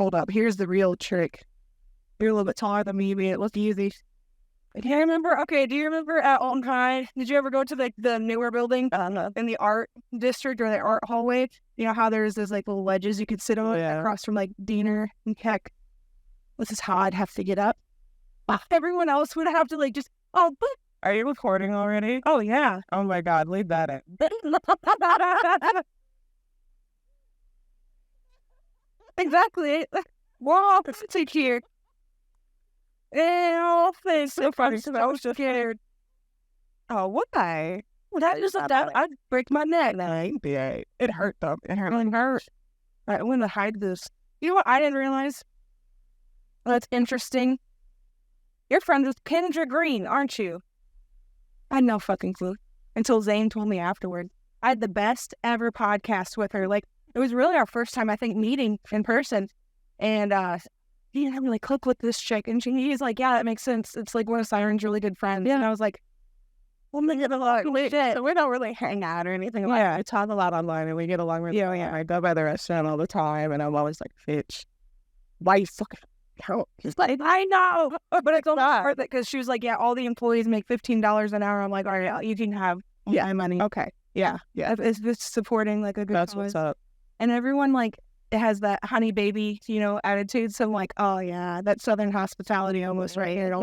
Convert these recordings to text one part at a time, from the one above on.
hold up. Here's the real trick. You're a little bit taller than me, but it looks easy. Do you remember at Alton High, did you ever go to the newer building in the art district or the art hallway? You know how there's those like little ledges you could sit on across from like Diener and Keck? This is how I'd have to get up. Everyone else would have to like just, Are you recording already? Oh, yeah. Oh my God, leave that in. Exactly. Wow, take here. And thanks so funny because I was just scared. Oh, why? That just I'd break my neck. It hurt though. It hurt. It hurt. I went to hide this. You know what I didn't realize? That's interesting. You're friends with Kendra Green, aren't you? I had no fucking clue until Zane told me afterward. I had the best ever podcast with her. Like, it was really our first time, I think, meeting in person. And he had me like click with this chick. And he's like, yeah, that makes sense. It's like one of CyRhen's really good friends. Yeah. And I was like, oh my God, shit. So we don't really hang out or anything like that. I talk a lot online and we get along really well. I go by the restaurant all the time and I'm always like, bitch, why you fucking count? He's like, I know. But it's only worth it because she was like, yeah, all the employees make $15 an hour. I'm like, all right, you can have my money. Okay. Yeah. It's just supporting like a good That's cause. what's up. And everyone like it has that honey baby, attitude. So I'm like, oh yeah, that Southern hospitality almost right here.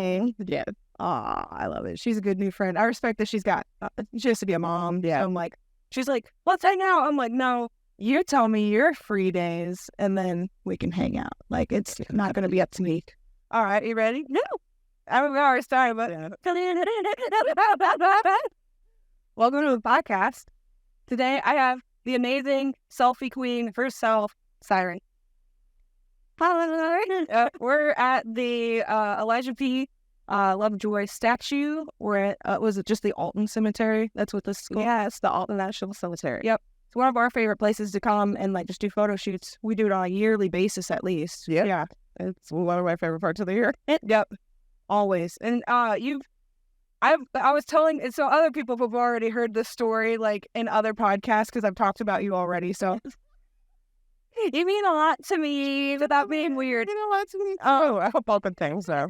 Yeah. Oh, I love it. She's a good new friend. I respect that she has to be a mom. Yeah. So I'm like, she's like, let's hang out. I'm like, no, you tell me your free days and then we can hang out. Like, it's not going to be up to me. All right, you ready? No. I'm already starting, but welcome to the podcast. Today I have the amazing selfie queen herself, CyRhen. We're at the Elijah P. Lovejoy statue. We're at, was it just the Alton Cemetery? That's what this is called? Yeah, it's the Alton National Cemetery. Yep. It's one of our favorite places to come and like just do photo shoots. We do it on a yearly basis at least. Yep. Yeah. It's one of my favorite parts of the year. Yep. Always. And I was telling, and so other people have already heard this story like in other podcasts because I've talked about you already. So you mean a lot to me without being weird. You know a lot to me. Oh, I hope all good things though.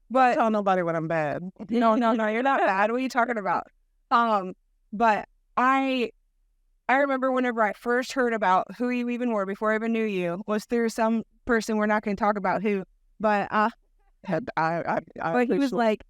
But tell nobody when I'm bad. No, you're not bad. What are you talking about? But I remember whenever I first heard about who you even were before I even knew you was through some person. We're not going to talk about who, but he was like,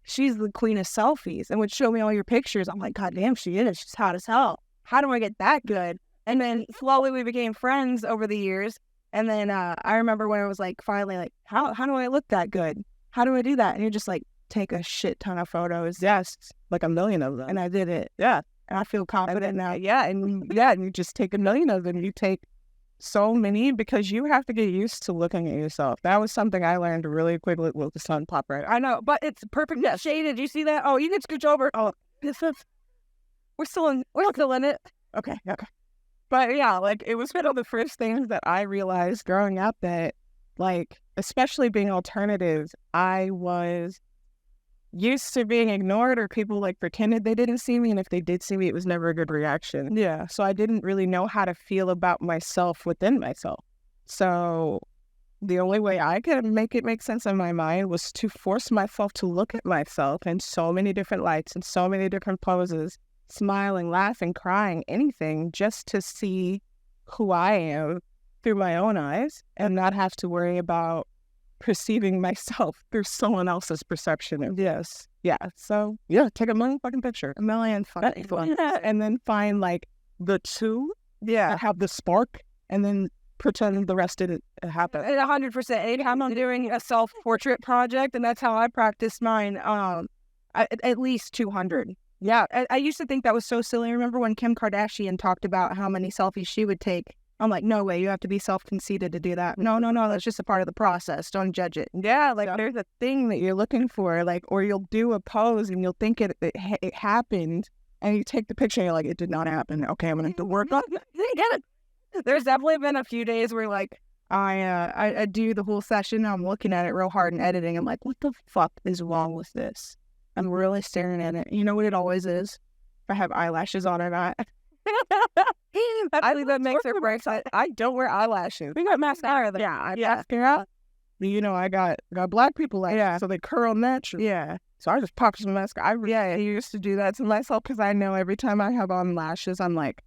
she's the queen of selfies and would show me all your pictures. I'm like, God damn, she is. She's hot as hell. How do I get that good? And then slowly we became friends over the years. And then I remember when I was like, finally, like, how do I look that good? How do I do that? And you're just like, take a shit ton of photos. Yes, like a million of them. And I did it. Yeah. And I feel confident now. And you just take a million of them. You take so many because you have to get used to looking at yourself. That was something I learned really quickly with the sun pop right. I know, but it's perfect shaded. You see that? Oh, you can scooch over. Oh, we're still in it. Okay. But yeah, like it was one of the first things that I realized growing up that, like, especially being alternative, I was used to being ignored or people like pretended they didn't see me. And if they did see me, it was never a good reaction. Yeah. So I didn't really know how to feel about myself within myself. So the only way I could make it make sense in my mind was to force myself to look at myself in so many different lights and so many different poses, smiling, laughing, crying, anything, just to see who I am through my own eyes and not have to worry about perceiving myself through someone else's perception of yes. Yeah. So yeah, take a million fucking pictures. A million fucking ones. Yeah. And then find like the two that have the spark and then pretend the rest didn't happen. 100%. Anytime I'm doing a self-portrait project, and that's how I practice mine, at least 200. Yeah. I used to think that was so silly. I remember when Kim Kardashian talked about how many selfies she would take. I'm like, no way, you have to be self-conceited to do that. No, that's just a part of the process. Don't judge it. Yeah, like there's a thing that you're looking for, like, or you'll do a pose and you'll think it happened, and you take the picture and you're like, it did not happen. Okay, I'm going to have to work on it. There's definitely been a few days where, like, I do the whole session, and I'm looking at it real hard and editing. I'm like, what the fuck is wrong with this? I'm really staring at it. You know what it always is? If I have eyelashes on or not. Actually, that makes it bright. I don't wear eyelashes. We got mascara though. Yeah, I mascara. You know, I got black people like so they curl naturally. Yeah. So I just pop some mascara. I used to do that to myself because I know every time I have on lashes, I'm like,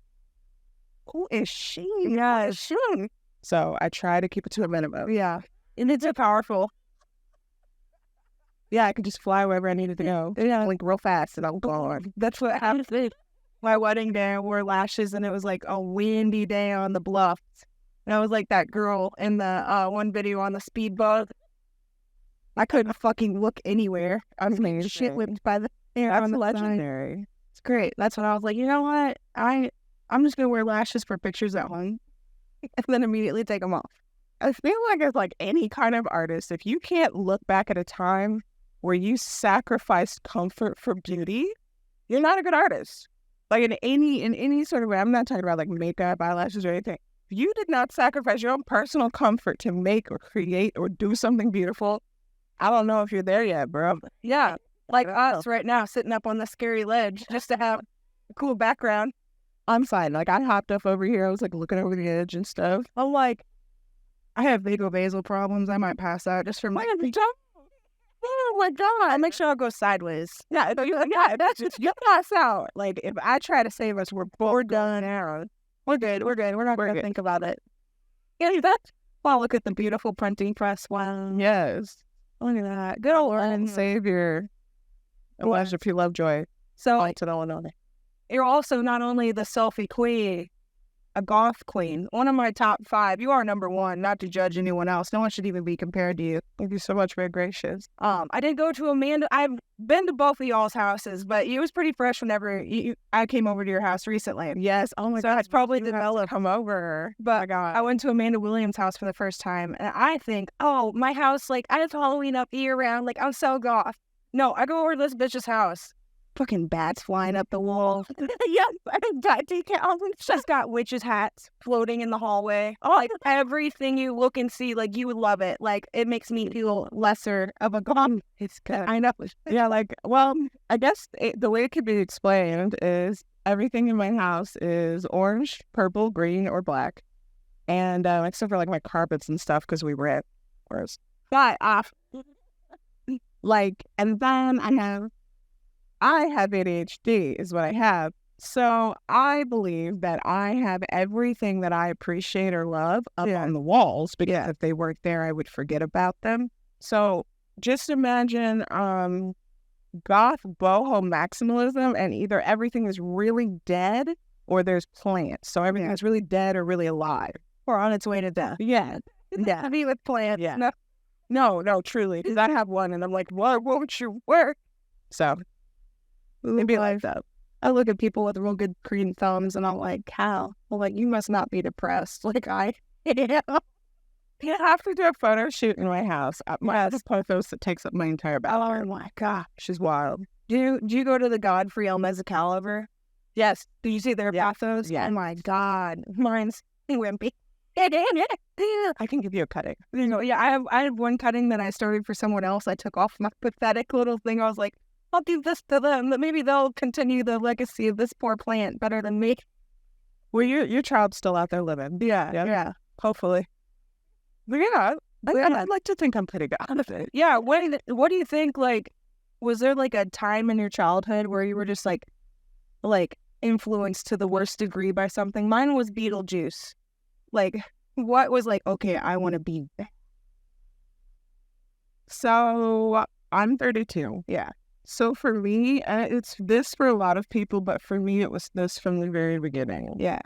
who is she? Yeah. Who is she? So I try to keep it to a minimum. Yeah. And it's so powerful. Yeah, I could just fly wherever I needed to go. Yeah. Blink real fast and I'm gone. That's what happened. My wedding day, I wore lashes and it was like a windy day on the bluffs. And I was like that girl in the one video on the speedboat. I couldn't fucking look anywhere. I was like shit whipped by the air. That's legendary. It's great. That's when I was like, you know what? I'm just gonna wear lashes for pictures at home, and then immediately take them off. I feel like it's like any kind of artist. If you can't look back at a time where you sacrificed comfort for beauty, you're not a good artist. Like in any sort of way. I'm not talking about like makeup, eyelashes, or anything. If you did not sacrifice your own personal comfort to make or create or do something beautiful, I don't know if you're there yet, bro. Yeah, like us right now, sitting up on the scary ledge just to have a cool background. I'm fine. Like I hopped up over here. I was like looking over the edge and stuff. I'm like, I have vagal problems. I might pass out just from like. Oh my god! I make sure I go sideways. Yeah, that's just you pass out. Like if I try to save us, we're done. Aaron. We're good. We're not going to think about it. Yeah, that's. Wow, look at the beautiful printing press. Wow. Yes. Look at that. Good old Lord and Savior. Elijah P. Lovejoy. So, to no one. You're also not only the selfie queen, a goth queen. One of my top 5. You are number 1, not to judge anyone else. No one should even be compared to you. Thank you so much, very gracious. I did go to Amanda. I've been to both of y'all's houses, but it was pretty fresh whenever I came over to your house recently. Yes. Oh my God. So it's probably developed. Come over. But my God. I went to Amanda Williams' house for the first time, and I think, oh, my house, like, I have Halloween up year round. Like, I'm so goth. No, I go over to this bitch's house. Fucking bats flying up the wall. Yes, bat decals. She's got witches' hats floating in the hallway. Oh, like everything you look and see, like you would love it. Like it makes me feel lesser of a goth. It's good. I know. Yeah, like, well, I guess the way it could be explained is everything in my house is orange, purple, green, or black. And except for like my carpets and stuff because we rent. Whereas, but like, and then I have ADHD is what I have. So I believe that I have everything that I appreciate or love up on the walls because if they weren't there, I would forget about them. So just imagine goth boho maximalism and either everything is really dead or there's plants. So everything is really dead or really alive. Or on its way to death. Yeah. Yeah. I mean with plants. Yeah. No, truly. Because I have one and I'm like, what won't you work? So it'd be like that. I look at people with real good green thumbs and I'm like, how? Well, like, you must not be depressed. Like, You have to do a photo shoot in my house. My house photos that takes up my entire bathroom. Oh my gosh. She's wild. Do you go to the Godfrey El Mezcal ever? Yes. Did you see their pathos? Yeah. Oh my God. Mine's wimpy. I can give you a cutting. You know, yeah, I have one cutting that I started for someone else. I took off my pathetic little thing. I was like, I'll do this to them. Maybe they'll continue the legacy of this poor plant better than me. Well, your child's still out there living. Yeah. Hopefully. But yeah, I'd like to think I'm pretty good at it. Yeah. What do you think? Like, was there like a time in your childhood where you were just like influenced to the worst degree by something? Mine was Beetlejuice. Like, what was like, okay, I want to be. So I'm 32. Yeah. So for me, it's this for a lot of people, but for me, it was this from the very beginning. Yeah.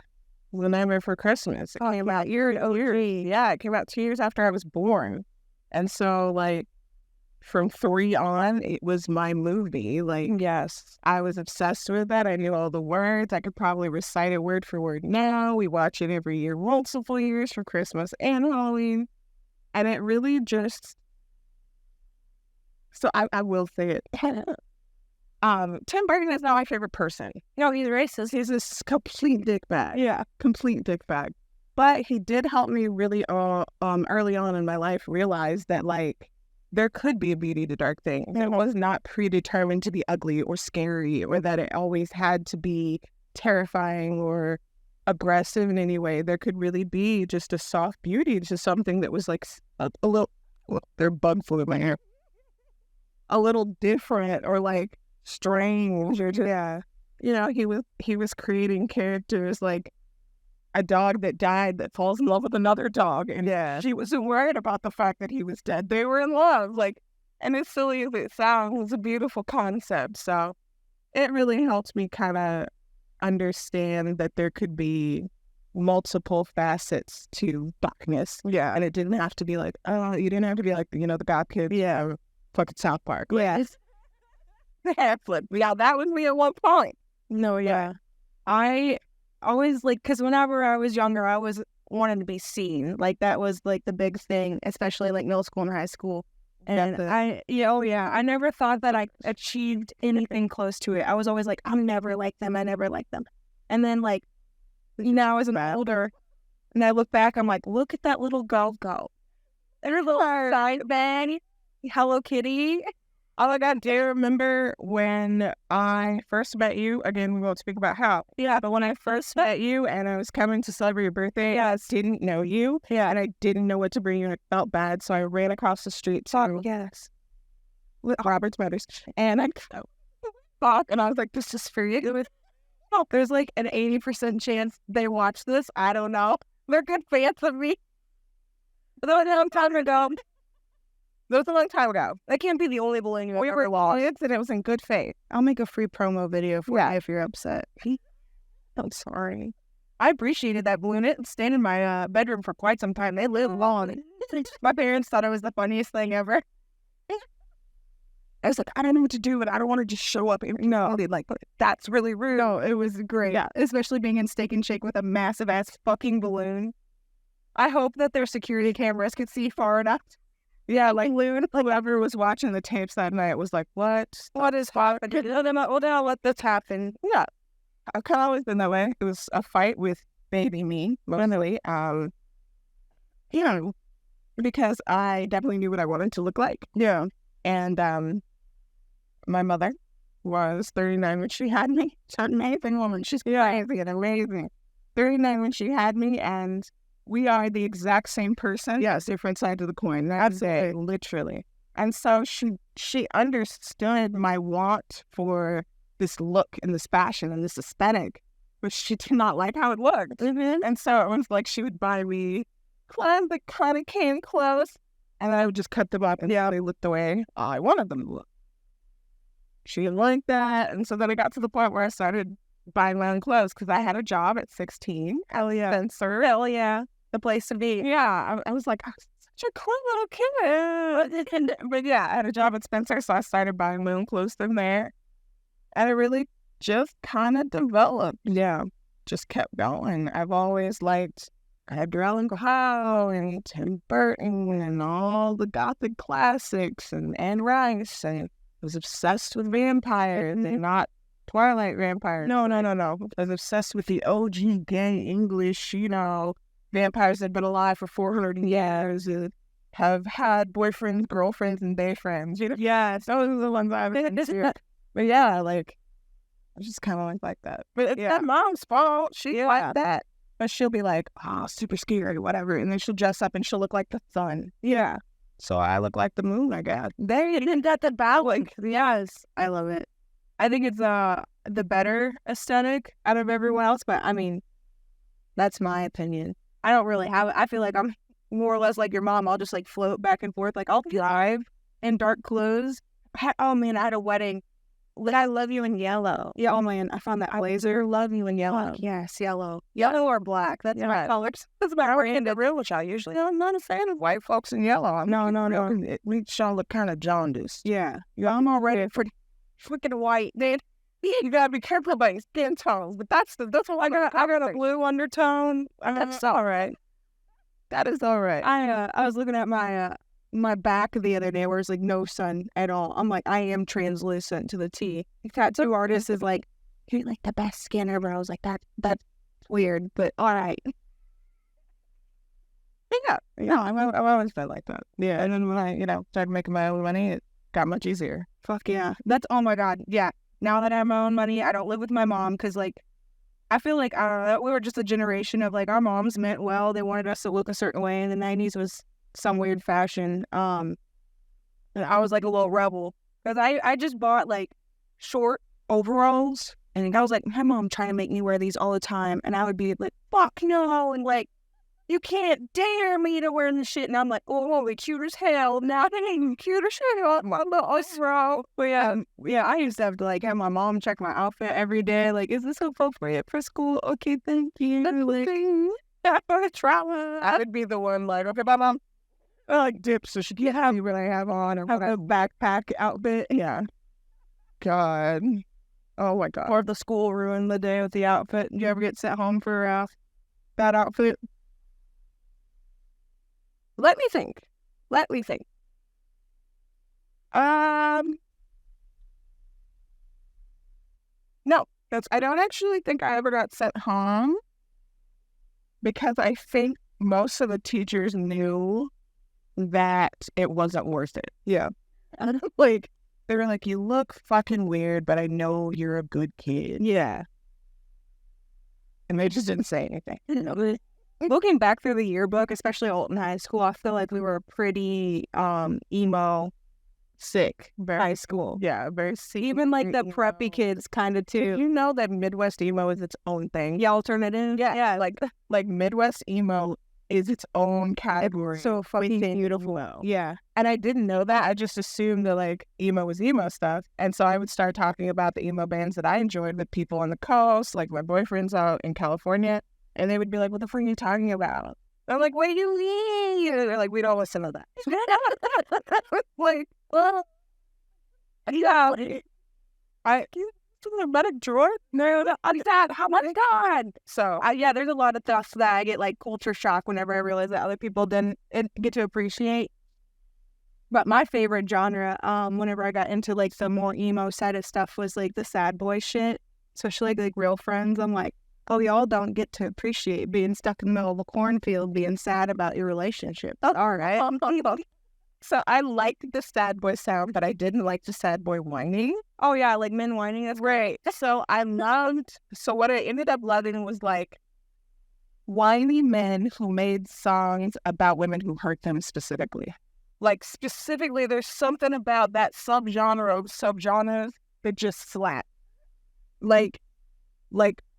The Nightmare Before Christmas. It came out it came out 2 years after I was born. And so, like, from 3 on, it was my movie. Like, yes, I was obsessed with that. I knew all the words. I could probably recite it word for word now. We watch it every year, multiple years for Christmas and Halloween. And it really just... So I will say it. Tim Burton is not my favorite person. No, he's racist. He's a complete dickbag. Yeah. Complete dickbag. But he did help me really early on in my life realize that, like, there could be a beauty to dark things. It was not predetermined to be ugly or scary or that it always had to be terrifying or aggressive in any way. There could really be just a soft beauty to something that was like a little, well, they're bug full of my hair, a little different or like strange or just, he was creating characters like a dog that died that falls in love with another dog, and she wasn't worried about the fact that he was dead. They were in love, like, and as silly as it sounds, it's a beautiful concept. So it really helps me kind of understand that there could be multiple facets to darkness. Yeah, and it didn't have to be like, oh, you didn't have to be like, the God kid. Yeah, fucking South Park. Yeah, flip. Yeah, that was me at one point. No, yeah. I always, like, because whenever I was younger, I always wanted to be seen. Like, that was, like, the big thing, especially, like, middle school and high school. And I never thought that I achieved anything close to it. I was always like, I'm never like them. I never like them. And then, like, now as an older, and I look back, I'm like, look at that little girl go. Her little side bag, Hello Kitty. Oh my God, do you remember when I first met you? Again, we won't speak about how. Yeah, but when I first met you and I was coming to celebrate your birthday, I didn't know you. Yeah, and I didn't know what to bring you, and I felt bad, so I ran across the street to Robert's Motors, and I thought, and I was like, this is for you. There's like an 80% chance they watch this. I don't know. They're good fans of me. But that was a long time ago. That can't be the only bullying you've ever lost. And it was in good faith. I'll make a free promo video for you if you're upset. I'm sorry. I appreciated that balloon. It stayed in my bedroom for quite some time. They live long. My parents thought it was the funniest thing ever. I was like, I don't know what to do, but I don't want to just show up. No, like, that's really rude. No, it was great. Yeah, especially being in Steak and Shake with a massive ass fucking balloon. I hope that their security cameras could see far enough. Yeah, like whoever was watching the tapes that night was like, what is happening? Well, then I'll let this happen. Yeah, I've kind of always been that way. It was a fight with baby me, mostly. Because I definitely knew what I wanted to look like. Yeah, and my mother was 39 when she had me. She's an amazing woman. She's crazy and amazing. 39 when she had me, and we are the exact same person. Yes, different sides of the coin. That's it, literally. And so she understood my want for this look and this fashion and this aesthetic, but she did not like how it looked. Mm-hmm. And so it was like she would buy me clothes that kind of came close, and I would just cut them up, and they looked the way I wanted them to look. She didn't like that, and so then I got to the point where I started buying my own clothes because I had a job at 16. Hell yeah. Spencer. Hell yeah. The place to be. Yeah. I was like, I'm such a cool little kid. But yeah, I had a job at Spencer, so I started buying my own clothes from there. And it really just kind of developed. Yeah. Just kept going. I've always liked Edgar Allan Poe and Tim Burton and all the Gothic classics and Anne Rice, and I was obsessed with vampires and not Twilight vampires. No. I was obsessed with the OG gay English, vampires that have been alive for 400 years and have had boyfriends, girlfriends, and day friends. Yes, those are the ones I've been into. But yeah, like, I just kind of like that. But it's not mom's fault. She like that. But she'll be like, oh, super scary, whatever. And then she'll dress up and she'll look like the sun. Yeah. So I look like the moon, I guess. There you didn't get the balance. Yes. I love it. I think it's the better aesthetic out of everyone else, but I mean, that's my opinion. I don't really have it. I feel like I'm more or less like your mom. I'll just like float back and forth. Like I'll drive in dark clothes. Oh man, I had a wedding. I love you in yellow. Yeah, oh man, I found that blazer. Love you in yellow. Yes, yellow. Yellow or black. That's my colors. That's my brand of real, which I usually. I'm not a fan of white folks in yellow. No. We shall look kind of jaundiced. Yeah. I'm already pretty freaking white, dude. You gotta be careful about your skin tones, but that's what I got a blue undertone. That's all right. That is all right. I was looking at my back the other day where it's like no sun at all. I'm like, I am translucent to the T. The tattoo artist is like, you're like the best skin ever. I was like, that's weird, but all right. Yeah, I've always felt like that. Yeah, and then when I, started making my own money, it got much easier. Fuck yeah. That's, oh my God, yeah. Now that I have my own money, I don't live with my mom because, like, I feel like we were just a generation of like our moms meant well. They wanted us to look a certain way. In the 90s was some weird fashion. And I was like a little rebel because I just bought like short overalls, and I was like, my mom trying to make me wear these all the time, and I would be like, fuck no, and like, you can't dare me to wear this shit. And I'm like, oh, we cute as hell. Now they ain't even cute as hell. My little bro. But yeah, I used to have to like have my mom check my outfit every day. Like, is this appropriate for school? Okay, thank you. Like, trauma. I would be the one like, okay, my mom, I like dip, so she can have what I have on, or have a backpack outfit. Yeah. God. Oh my God. Or the school ruined the day with the outfit. Did you ever get sent home for bad outfit? Let me think. No, I don't actually think I ever got sent home, because I think most of the teachers knew that it wasn't worth it. Yeah. Like, they were like, you look fucking weird, but I know you're a good kid. Yeah. And they just didn't say anything. Looking back through the yearbook, especially Alton High School, I feel like we were pretty emo sick. High school. Yeah, very sick. Even like the preppy kids kind of too. Did you know that Midwest emo is its own thing? Yeah, alternative. Yeah. Like Midwest emo is its own category. So fucking beautiful. Yeah. And I didn't know that. I just assumed that like emo was emo stuff. And so I would start talking about the emo bands that I enjoyed with people on the coast, like my boyfriends out in California. And they would be like, what the fuck are you talking about? I'm like, what do you mean? And they're like, we don't listen to that. Like, well, yeah. About a drawer? No, that. Oh my God. So, yeah, there's a lot of stuff that I get like culture shock whenever I realize that other people didn't get to appreciate. But my favorite genre, whenever I got into like the more emo side of stuff, was like the sad boy shit, especially like real friends. I'm like, oh, y'all don't get to appreciate being stuck in the middle of a cornfield, being sad about your relationship. That's all right. So I liked the sad boy sound, but I didn't like the sad boy whining. Oh yeah, like men whining. That's right. So what I ended up loving was like whiny men who made songs about women who hurt them specifically. Like specifically, there's something about that subgenre of subgenres that just slap. Like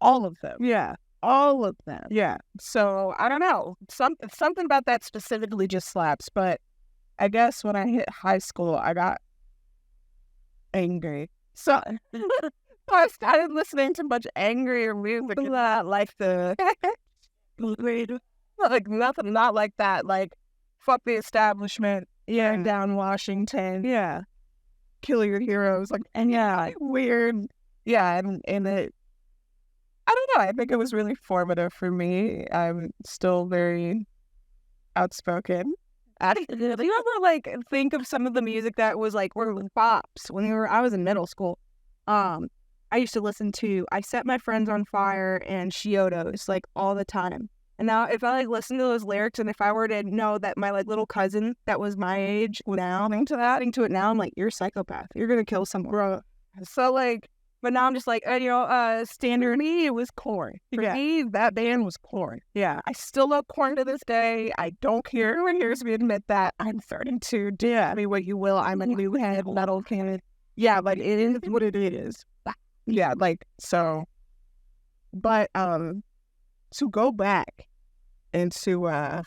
all of them. Yeah. All of them. Yeah. So I don't know. Something about that specifically just slaps. But I guess when I hit high school, I got angry. So I started listening to much angrier music. Like the like nothing, not like that. Like fuck the establishment. Yeah. Down Washington. Yeah. Kill your heroes. Like, and yeah, like weird. Yeah, and it. I don't know. I think it was really formative for me. I'm still very outspoken. Do you ever like think of some of the music that was like were pops when I was in middle school? I used to listen to I Set My Friends on Fire and Chiodos like all the time. And now if I like listen to those lyrics, and if I were to know that my like little cousin that was my age now listening to it now, I'm like, you're a psychopath. You're gonna kill someone, bro. So like. But now I'm just like, standard. For me, it was Korn. For me, that band was Korn. Yeah. I still love Korn to this day. I don't care. Everyone hears me admit that. I'm 32. Tell me what you will. I'm a new head metal canon. Yeah, like, it is what it is. Yeah, like, so. But, to go back and to,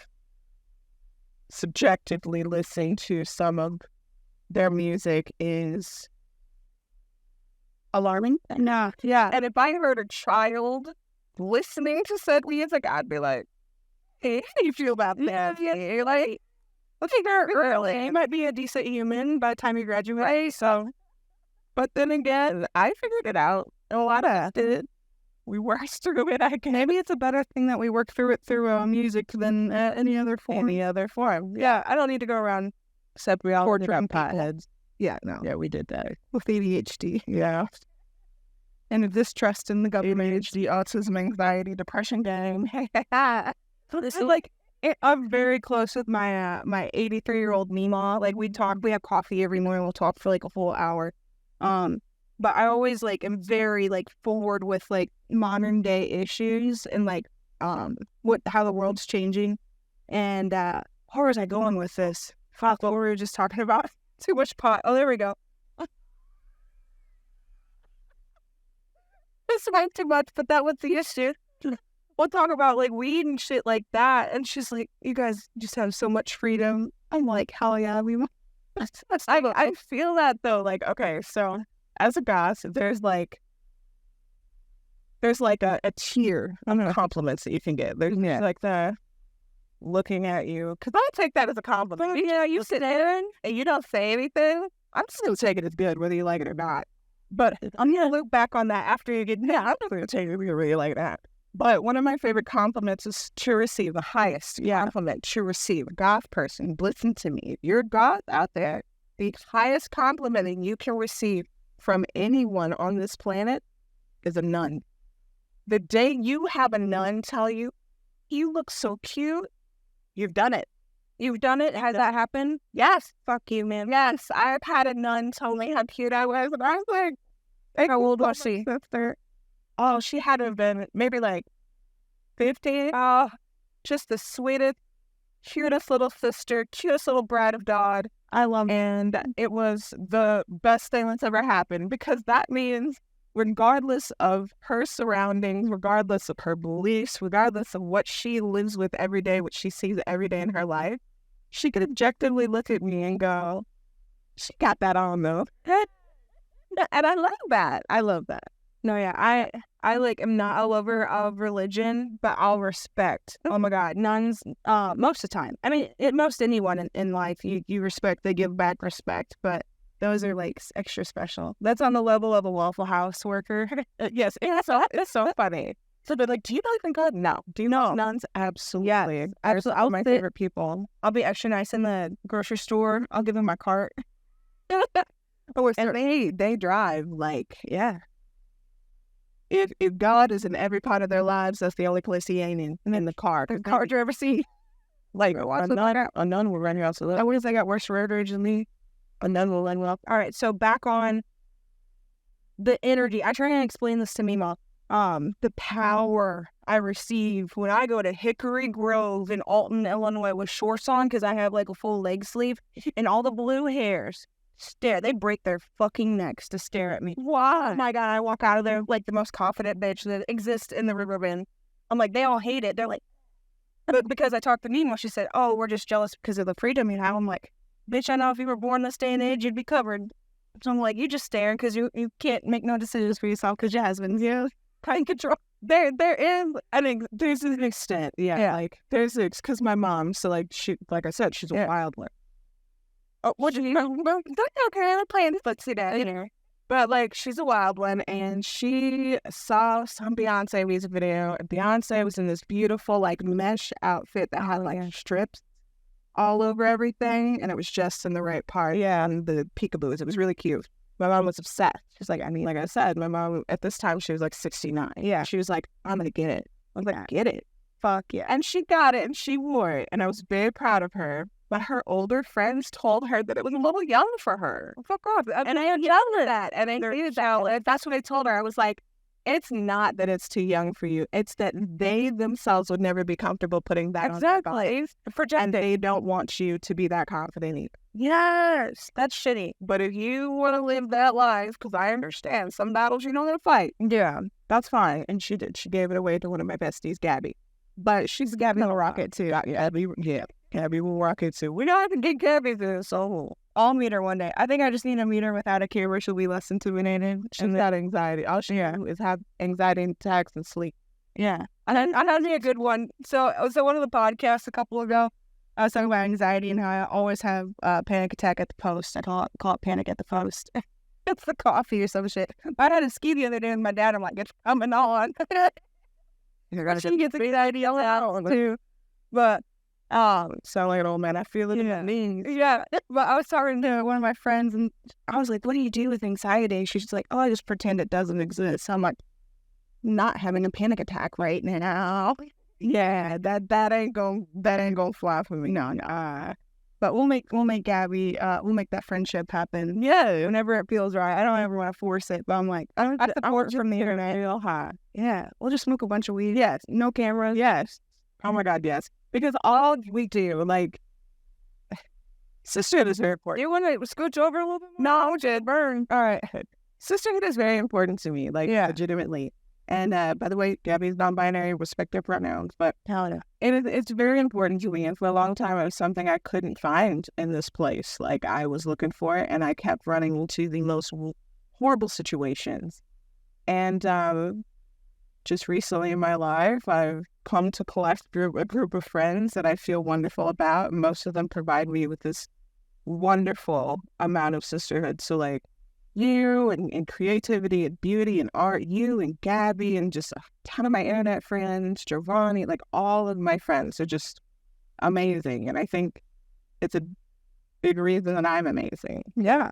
subjectively listening to some of their music is alarming. Nah, yeah. And if I heard a child listening to said music, I'd be like, hey, how do you feel about that? Yeah. Like, let's figure early. He might be a decent human by the time you graduate. So, but then again, I figured it out. A lot of it. We worked through it. Maybe it's a better thing that we work through it through music than any other form. Yeah, I don't need to go around separating portrait potheads. Yeah, no. Yeah, we did that. With ADHD. Yeah. And a distrust in the government. ADHD, autism, anxiety, depression gang. So this is like, I'm very close with my 83-year-old Mima. Like we have coffee every morning. We'll talk for like a whole hour. but I always like am very like forward with like modern day issues and like how the world's changing. And where was I going with this? Fuck, what were we just talking about? Too much pot. Oh, there we go. This might too much, but that was the issue. We'll talk about like weed and shit like that. And she's like, you guys just have so much freedom. I'm like, hell yeah, I feel that though. Like, okay, so as a goth, there's like a tier of compliments that you can get. There's like the looking at you, because I take that as a compliment. But, yeah, you sit there and you don't say anything. I'm still taking it as good, whether you like it or not. But I'm gonna look back on that after you get. Yeah, I'm not gonna take it if you really like that. But one of my favorite compliments is to receive the highest compliment to receive. A goth person, listen to me. If you're goth out there, the highest compliment that you can receive from anyone on this planet is a nun. The day you have a nun tell you, you look so cute, you've done it. You've done it? Has that happened? Yes. Fuck you, man. Yes. I've had a nun tell me how cute I was, and I was like, how old was she? Sister. Oh, she had to have been maybe like 50. Oh, just the sweetest, cutest little sister, cutest little bride of God. I love it. And it was the best thing that's ever happened, because that means regardless of her surroundings, regardless of her beliefs, regardless of what she lives with every day, what she sees every day in her life, she could objectively look at me and go, she got that on though. And I love that. I love that. No, yeah, I like am not a lover of religion, but I'll respect. Oh my God, nuns. Most of the time, I mean, most anyone in life, you respect. They give back respect, but those are like extra special. That's on the level of a Waffle House worker. Yes, it's so funny. So they're like, do you believe in God? No. Do you know nuns? Absolutely. Yes, absolutely. They're my favorite people. I'll be extra nice in the grocery store. I'll give them my cart. And they drive like, yeah. If God is in every part of their lives, that's the only place he ain't in the car. The car driver seat. Like, a nun will run you out. So what if they got worse road rage than me? A nun will run you up. All right, so back on the energy. I try and explain this to Mima. The power I receive when I go to Hickory Grove in Alton, Illinois with shorts on, because I have like a full leg sleeve, and all the blue hairs they break their fucking necks to stare at me. Why? Oh my God, I walk out of there like the most confident bitch that exists in the river bend. I'm like, they all hate it. They're like, but because I talked to Nemo, she said, oh, we're just jealous because of the freedom you have. I'm like, bitch, I know if you were born this day and age, you'd be covered. So I'm like, you just staring because you can't make no decisions for yourself because your husband's kind of control. There is, I think there's an extent. Yeah. Like there's because my mom, so like like I said, she's a wild one. Oh, what do you know? Okay, I'm playing footsie that. But like she's a wild one, and she saw some Beyonce music video. And Beyonce was in this beautiful like mesh outfit that had like strips all over everything, and it was just in the right part. Yeah, and the peekaboos. It was really cute. My mom was obsessed. She's like, I mean, like I said, my mom at this time she was like 69. Yeah, she was like, I'm gonna get it. I was like, get it. Fuck yeah. And she got it, and she wore it, and I was very proud of her. But her older friends told her that it was a little young for her. Fuck off. And I yelled at that. And that's what I told her. I was like, it's not that it's too young for you. It's that they themselves would never be comfortable putting that on their bodies. And they don't want you to be that confident either. Yes. That's shitty. But if you want to live that life, because I understand some battles you don't want to fight. Yeah. That's fine. And she did. She gave it away to one of my besties, Gabby. But Gabby will rock it too. Gabby will rock it too. We don't have to get Gabby to so I'll meet her one day. I think I just need to meet her without a care where she'll be less intimidated. She's got anxiety. All she is have anxiety attacks and sleep. Yeah. And I had a good one. So one of the podcasts a couple ago, I was talking about anxiety and how I always have a panic attack at the post. I call it panic at the post. It's the coffee or some shit. I had a ski the other day with my dad. I'm like, it's coming on. She gets anxiety out too. But sound like an old man. I feel it in my knees. Yeah. But I was talking to one of my friends and I was like, what do you do with anxiety? She's just like, oh, I just pretend it doesn't exist. So I'm like, not having a panic attack right now. Yeah, that ain't gonna fly for me. No. But we'll make Gabby, we'll make that friendship happen. Yeah. Whenever it feels right. I don't ever want to force it, but I'm like, I support from the internet. Real high. Yeah. We'll just smoke a bunch of weed. Yes. No cameras. Yes. Oh my God, yes. Because all we do, like, sisterhood is very important. You want to scooch over a little bit more? No, just burn. All right. Sisterhood is very important to me, like, legitimately. And by the way, Gabby's non-binary, respect their pronouns, but Hell no. it's very important to me. And for a long time, it was something I couldn't find in this place. Like, I was looking for it, and I kept running into the most horrible situations. And just recently in my life, I've come to collect a group of friends that I feel wonderful about. Most of them provide me with this wonderful amount of sisterhood. So, like, you and creativity and beauty and art, you and Gabby and just a ton of my internet friends, Giovanni, like, all of my friends are just amazing. And I think it's a big reason that I'm amazing. Yeah.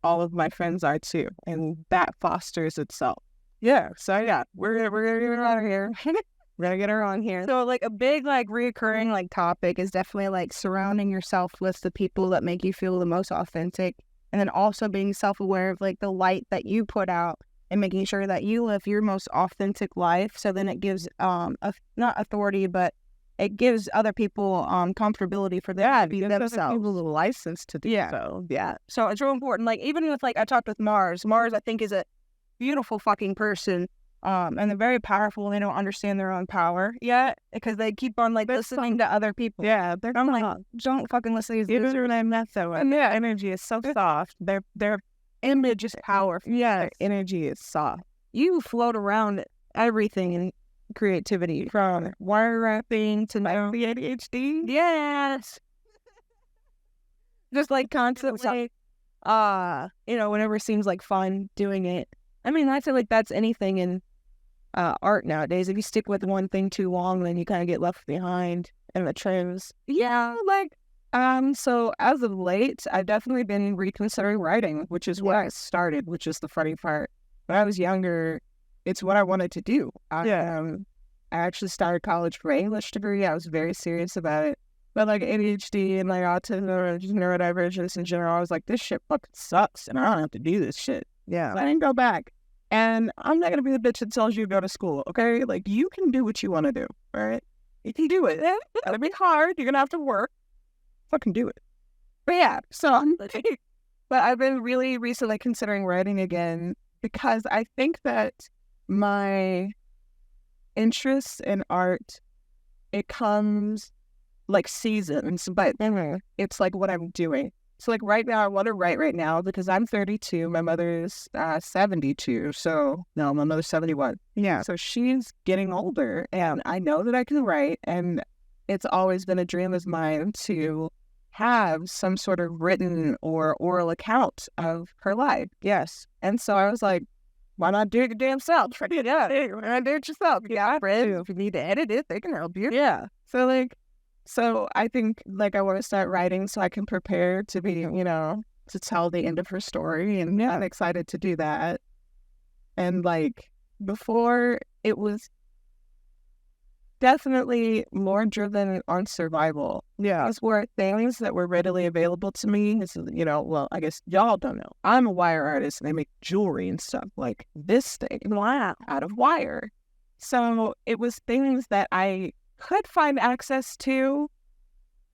All of my friends are too. And that fosters itself. Yeah. So yeah, we're gonna get her out of here. We're gonna get her on here. So like a big like reoccurring like topic is definitely like surrounding yourself with the people that make you feel the most authentic. And then also being self-aware of like the light that you put out and making sure that you live your most authentic life. So then it gives not authority, but it gives other people comfortability for them to be themselves. People a license to do so. Yeah. So it's real important. Like even with like I talked with Mars. Mars I think is a beautiful fucking person. And they're very powerful and they don't understand their own power yet because they keep on like listening to other people. Yeah, I'm like, don't fucking listen to these losers. I'm not so. And their energy is so soft. Their image is powerful. Yeah, their energy is soft. You float around everything in creativity from wire wrapping to my ADHD. Yes. Just like constantly, whenever it seems like fun doing it. I mean, I feel like that's anything in art nowadays. If you stick with one thing too long, then you kind of get left behind in the trends. Yeah, like, so as of late, I've definitely been reconsidering writing, which is what I started, which is the funny part. When I was younger, it's what I wanted to do. I actually started college for an English degree. I was very serious about it. But like ADHD and like autism or just neurodivergence in general, I was like, this shit fucking sucks and I don't have to do this shit. Yeah. So I didn't go back. And I'm not going to be the bitch that tells you to go to school, okay? Like, you can do what you want to do, all right? You can do it. It'll be hard. You're going to have to work. Fucking do it. But yeah, so, but I've been really recently considering writing again because I think that my interest in art, it comes like seasons, but it's like what I'm doing. So, like, right now, I want to write right now because I'm 32. My mother's 72. So, no, my mother's 71. Yeah. So, she's getting older, and I know that I can write, and it's always been a dream of mine to have some sort of written or oral account of her life. Yes. And so I was like, why not do it your damn self? Yeah. Why not do it yourself? Yeah, friends. If you need to edit it, they can help you. Yeah. So I think, like, I want to start writing so I can prepare to be, to tell the end of her story. And I'm excited to do that. And, like, before, it was definitely more driven on survival. Yeah. These were things that were readily available to me. This is, well, I guess y'all don't know. I'm a wire artist and I make jewelry and stuff like this thing. Wow. Out of wire. So it was things that I could find access to,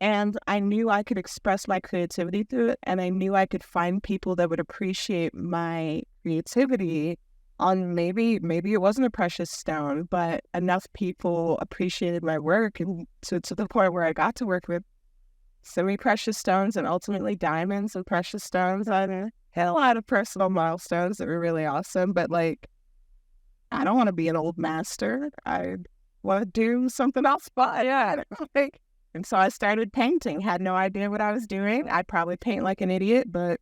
and I knew I could express my creativity through it, and I knew I could find people that would appreciate my creativity on maybe it wasn't a precious stone, but enough people appreciated my work, and to the point where I got to work with semi-precious stones and ultimately diamonds and precious stones on a lot of personal milestones that were really awesome. But like, I don't want to be an old master. I want to do something else fun. Yeah. And so I started painting. Had no idea what I was doing. I'd probably paint like an idiot, but it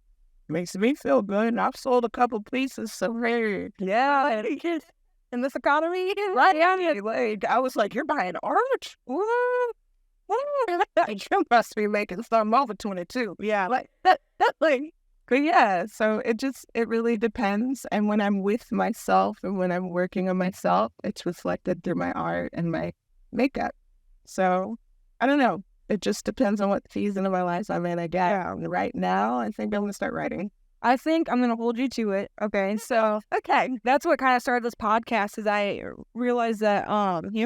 makes me feel good. And I've sold a couple pieces. So hey, yeah, in this economy, right? Yeah. Like, I was like, you're buying art? What? You must be making something over 22. Yeah, like that. Like, but yeah. So it really depends. And when I'm with myself and when I'm working on myself, it's reflected through my art and my makeup. So I don't know. it just depends on what season of my life I'm in. I guess right now, I think I'm gonna start writing. I think I'm gonna hold you to it. Okay, so that's what kind of started this podcast. Is I realized that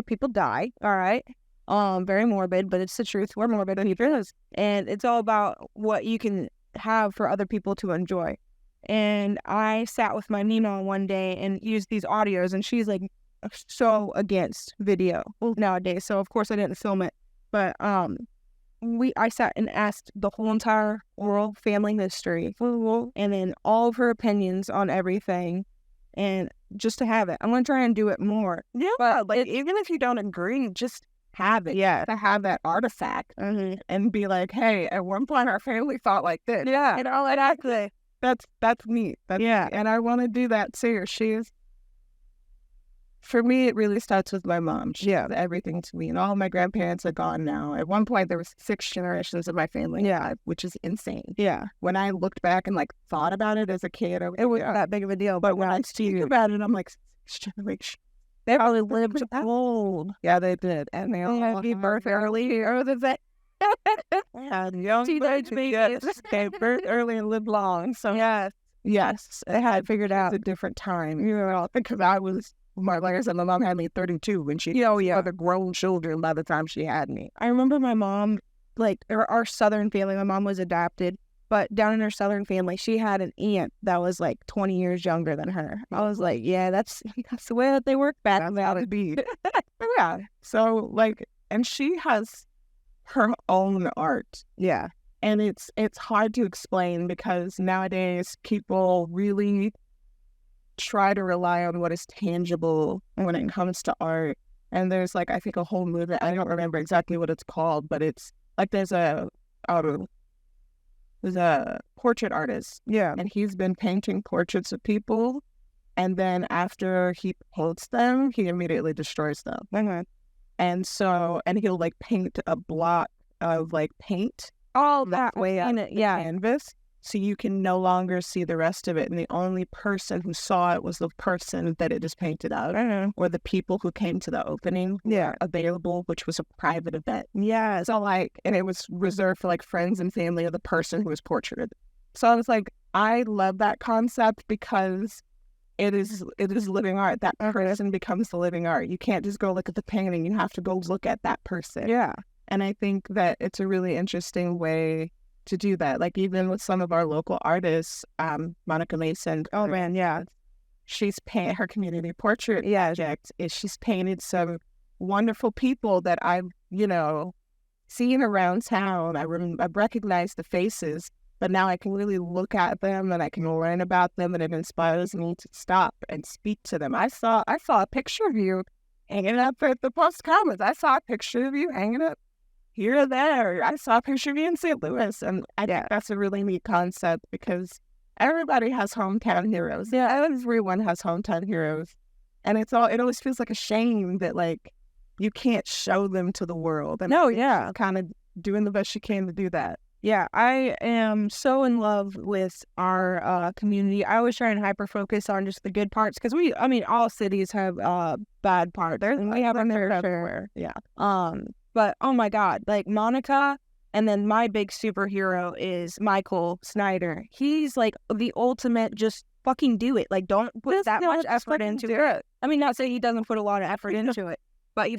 people die. All right, very morbid, but it's the truth. We're morbid people, and it's all about what you can have for other people to enjoy. And I sat with my Nina one day and used these audios, and she's like so against video nowadays. So of course I didn't film it, but I sat and asked the whole entire oral family history and then all of her opinions on everything, and just to have it. I'm gonna try and do it more. Yeah, but like even if you don't agree, just have it. Yeah, to have that artifact and be like, hey, at one point our family thought like this. Yeah, and all exactly. That's neat. Yeah, and I want to do that too. For me, it really starts with my mom. She has everything to me, and all of my grandparents are gone now. At one point, there was 6 generations of my family. Yeah, which is insane. Yeah, when I looked back and like thought about it as a kid, it wasn't that big of a deal. But when I think about it, I'm like, 6 generations. They probably lived old. Yeah, they did, and they all had birth early, or the vet. Young teenage babies. They birth early and lived long. So yes, they had figured out a different time. Because I was, like I said, my mom had me 32 when she other grown children by the time she had me. I remember my mom, like our Southern family. My mom was adopted, but down in her Southern family, she had an aunt that was like 20 years younger than her. I was like, yeah, that's the way that they work back. That's how it be. Yeah. So and she has her own art. Yeah. And it's hard to explain because nowadays people really try to rely on what is tangible when it comes to art. And there's I think a whole movement, I don't remember exactly what it's called, but it's there's a portrait artist. Yeah. And he's been painting portraits of people, and then after he paints them, he immediately destroys them. Okay. And so, and he'll paint a block of paint all that way on the canvas, so you can no longer see the rest of it. And the only person who saw it was the person that it is painted out, or the people who came to the opening available, which was a private event. Yeah. So and it was reserved for friends and family of the person who was portraited. So I was I love that concept because it is living art. That person becomes the living art. You can't just go look at the painting. You have to go look at that person. Yeah. And I think that it's a really interesting way to do that. Even with some of our local artists, Monica Mason. Oh man, yeah. She's painted her community portrait project. She's painted some wonderful people that I've, seen around town. I've recognized the faces, but now I can really look at them and I can learn about them, and it inspires me to stop and speak to them. I saw a picture of you hanging up at the Post Commons. I saw a picture of you hanging up here or there. I saw a picture of you in St. Louis, and I think that's a really neat concept because everybody has hometown heroes. Yeah, everyone has hometown heroes, and it always feels like a shame that you can't show them to the world. And kind of doing the best you can to do that. Yeah, I am so in love with our community. I always try and hyper-focus on just the good parts because all cities have bad parts. We have them there everywhere. Yeah. But oh my God, Monica, and then my big superhero is Michael Snyder. He's the ultimate just fucking do it. Don't put that much effort into it. Not saying he doesn't put a lot of effort into it, but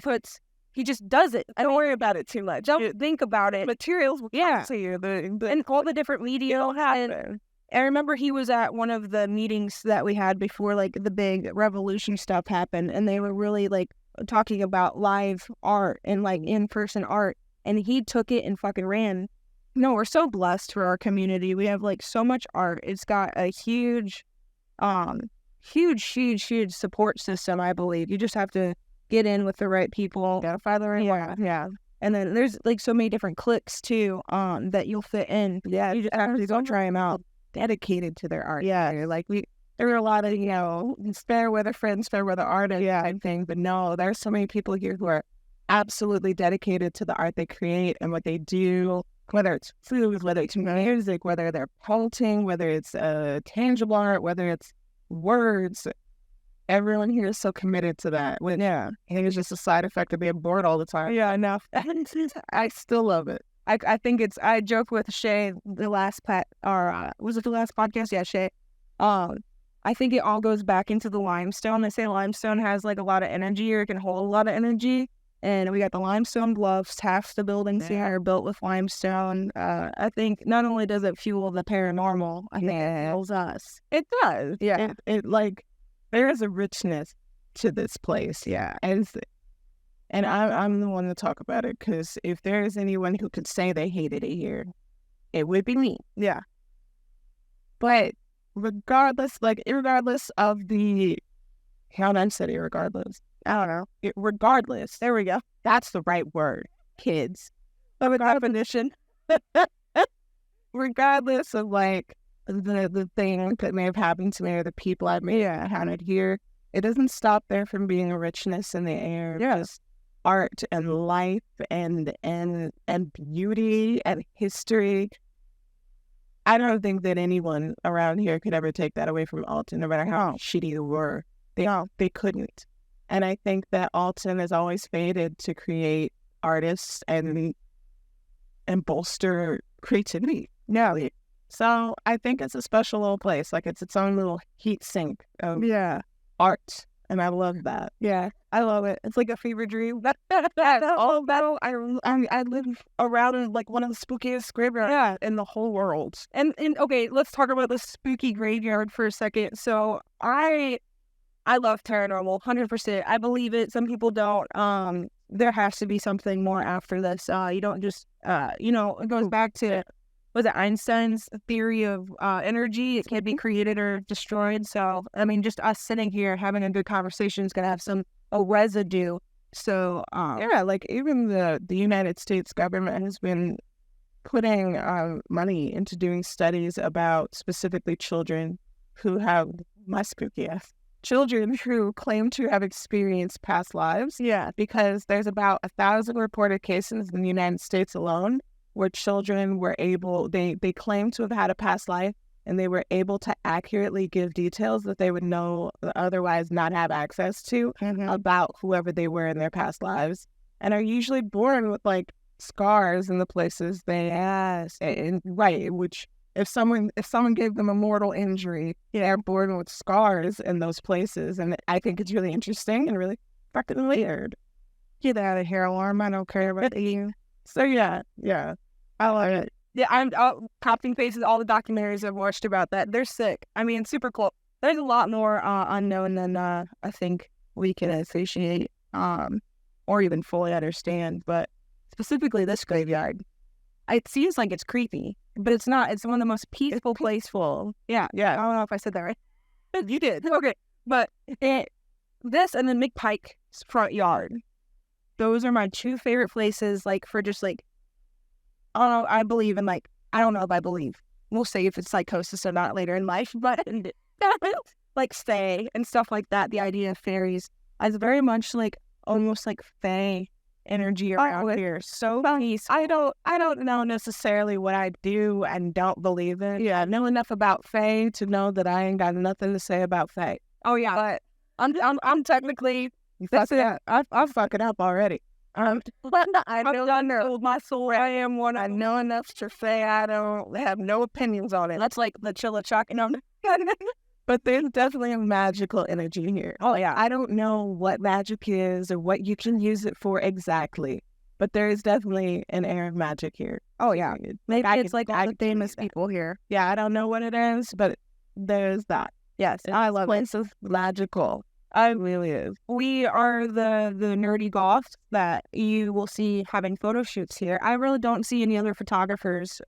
he just does it. Don't worry about it too much. Don't think about it. Materials will come to you. And all the different media will happen. I remember he was at one of the meetings that we had before the big revolution stuff happened, and they were really talking about live art and in-person art, and he took it and fucking ran. No, we're so blessed for our community. We have so much art. It's got a huge support system, I believe. You just have to get in with the right people. Identify the right one. Yeah. And then there's so many different cliques too that you'll fit in. Yeah, you just have to go try them out. Dedicated to their art. Yeah. There are a lot of, fair weather friends, fair weather artists, and things, but no, there's so many people here who are absolutely dedicated to the art they create and what they do, whether it's food, whether it's music, whether they're painting, whether it's tangible art, whether it's words. everyone here is so committed to that. Yeah, and it's just a side effect of being bored all the time. Yeah, enough. I still love it. I think it's, I joke with Shay the last was it the last podcast? Yeah, Shay. I think it all goes back into the limestone. They say limestone has like a lot of energy, or it can hold a lot of energy. And we got the limestone bluffs. Half the buildings here are built with limestone. I think not only does it fuel the paranormal, I think it fuels us. It does. Yeah. It like, there is a richness to this place. Yeah. And I'm the one to talk about it, because if there is anyone who could say they hated it here, it would be me. Yeah. But regardless of the, how did I say it, regardless? I don't know. Regardless. There we go. That's the right word. Kids. Of a definition. Regardless of like the things that may have happened to me or the people I may have encountered here, it doesn't stop there from being a richness in the air. Yes. Art and life and beauty and history. I don't think that anyone around here could ever take that away from Alton, no matter how shitty they were. They couldn't. And I think that Alton has always faded to create artists and bolster creativity. Yeah. So I think it's a special little place. Like, it's its own little heat sink of art. And I love that. Yeah, I love it. It's like a fever dream. I live around in like one of the spookiest graveyards in the whole world. And okay, let's talk about the spooky graveyard for a second. So I love paranormal, 100%. I believe it. Some people don't. There has to be something more after this. You don't just it goes back to, was it Einstein's theory of energy? It can't be created or destroyed. So, I mean, just us sitting here having a good conversation is going to have a residue. So, like even the United States government has been putting money into doing studies about specifically children who have children who claim to have experienced past lives. Yeah. Because there's about 1,000 reported cases in the United States alone where children were able, they claim to have had a past life, and they were able to accurately give details that they would know otherwise not have access to about whoever they were in their past lives, and are usually born with like scars in the places they which if someone gave them a mortal injury, they're born with scars in those places. And I think it's really interesting and really fucking weird. Get out of here, alarm. I don't care about you. So yeah, I love it. Yeah, I'm copying faces. All the documentaries I've watched about that, they're sick. I mean, super cool. There's a lot more unknown than I think we can appreciate or even fully understand. But specifically this graveyard, it seems like it's creepy, but it's not. It's one of the most peaceful places. Yeah. I don't know if I said that right. You did. Okay. But this and then McPike's front yard, those are my two favorite places, like, for just like, I don't know, I believe in, like, I don't know if I believe. We'll see if it's psychosis or not later in life, but like fae and stuff like that, the idea of fairies is very much like almost like fae energy around here. So peaceful. I don't know necessarily what I do and don't believe in. Yeah, I know enough about fae to know that I ain't got nothing to say about fae. Oh yeah, but I'm technically, that's it. I'm fucking up already. I know my soul. I am one. I know enough to say I don't have no opinions on it. That's like the Chilliwack, But there's definitely a magical energy here. Oh yeah, I don't know what magic is or what you can use it for exactly, but there is definitely an air of magic here. Oh yeah, maybe it's like all the famous people here. Yeah, I don't know what it is, but there's that. Yes, I love it. This place is magical. It really is. We are the nerdy goths that you will see having photo shoots here. I really don't see any other photographers.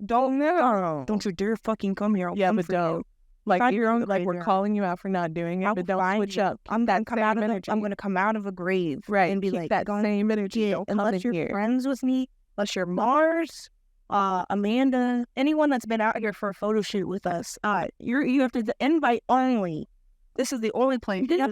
Don't you dare fucking come here. Yeah, but don't. Like, we're calling you out for not doing it, but don't switch up. I'm going to come out of a grave, right, and be keep like that same energy. Unless you're friends with me, unless you're Mars, Amanda, anyone that's been out here for a photo shoot with us, you have to invite only. This is the only place. I'm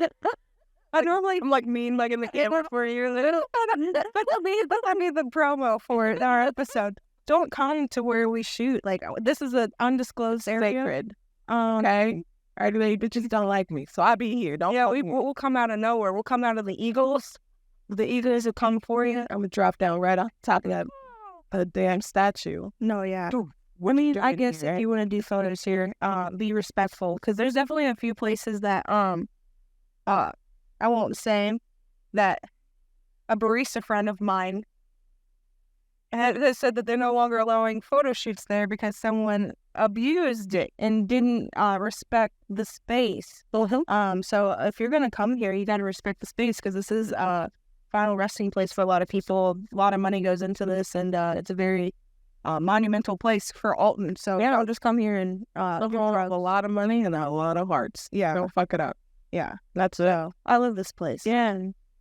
like mean, like in the camera for you. But I mean the promo for our episode. Don't come to where we shoot. Like, this is an undisclosed area. Sacred. Okay. All right, they bitches don't like me, so I be here. Don't Yeah, fuck me. we'll come out of nowhere. We'll come out of the Eagles. The Eagles will come for you. I'm gonna drop down right on top of that damn statue. No, yeah. Dude, I mean, I doing guess here, if you want to do photos here, be respectful, because there's definitely a few places that I won't say, that a barista friend of mine has said that they're no longer allowing photo shoots there because someone abused it and didn't respect the space. So if you're gonna come here, you got to respect the space, because this is a final resting place for a lot of people. A lot of money goes into this, and it's a very monumental place for Alton. So yeah, I'll just come here and have a lot of money and a lot of hearts. Yeah, Don't fuck it up. yeah. That's it. I love this place. Yeah.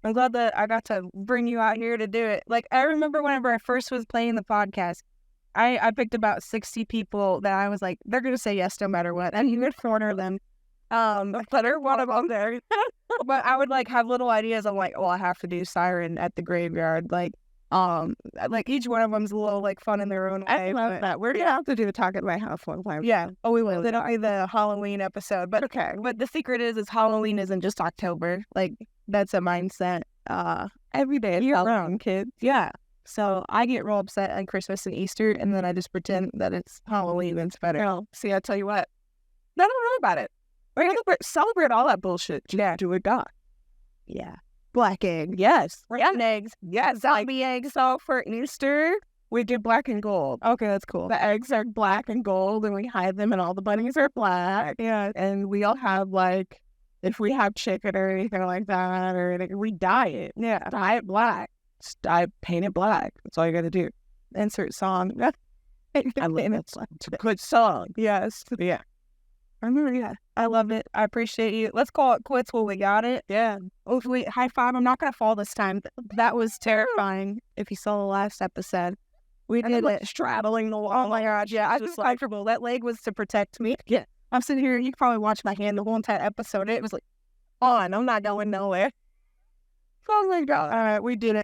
I'm glad that I got to bring you out here to do it. Like, I remember whenever I first was playing the podcast, I picked about 60 people that I was like, they're going to say yes no matter what. And you would corner them. But there one of them there. But I would, like, have little ideas. I'm like, well, I have to do CyRhen at the graveyard. Like each one of them's a little, like, fun in their own way. I love that. We're going to have to do the talk at my house one time. Yeah. Oh, we will. That'll be the Halloween episode. But Okay. But the secret is Halloween isn't just October. Like, that's a mindset. Every day it's Halloween, kids. Yeah. So I get real upset on Christmas and Easter, and then I just pretend that it's Halloween and it's better. Well, see, I tell you what. No, don't worry about it. We're going to celebrate all that bullshit. Yeah. Do it, God. Yeah. Black egg. Yes. Rotten eggs. Yes. Zombie eggs. So for Easter, we did black and gold. Okay, that's cool. The eggs are black and gold, and we hide them, and all the bunnies are black. Yeah. And we all have, like, if we have chicken or anything like that, or anything, we dye it. Yeah. Dye it black. Just paint it black. That's all you got to do. Insert song. I love it. It's a good song. Yes. Yeah. Yeah. I love it. I appreciate you. Let's call it quits while we got it. Yeah. Oh, wait, high five. I'm not going to fall this time. That was terrifying. If you saw the last episode, we did it. Straddling the wall. Oh my God. Yeah. I was comfortable. That leg was to protect me. Yeah. I'm sitting here. You can probably watch my hand the whole entire episode. It was like on. I'm not going nowhere. Oh my God. All right. We did it.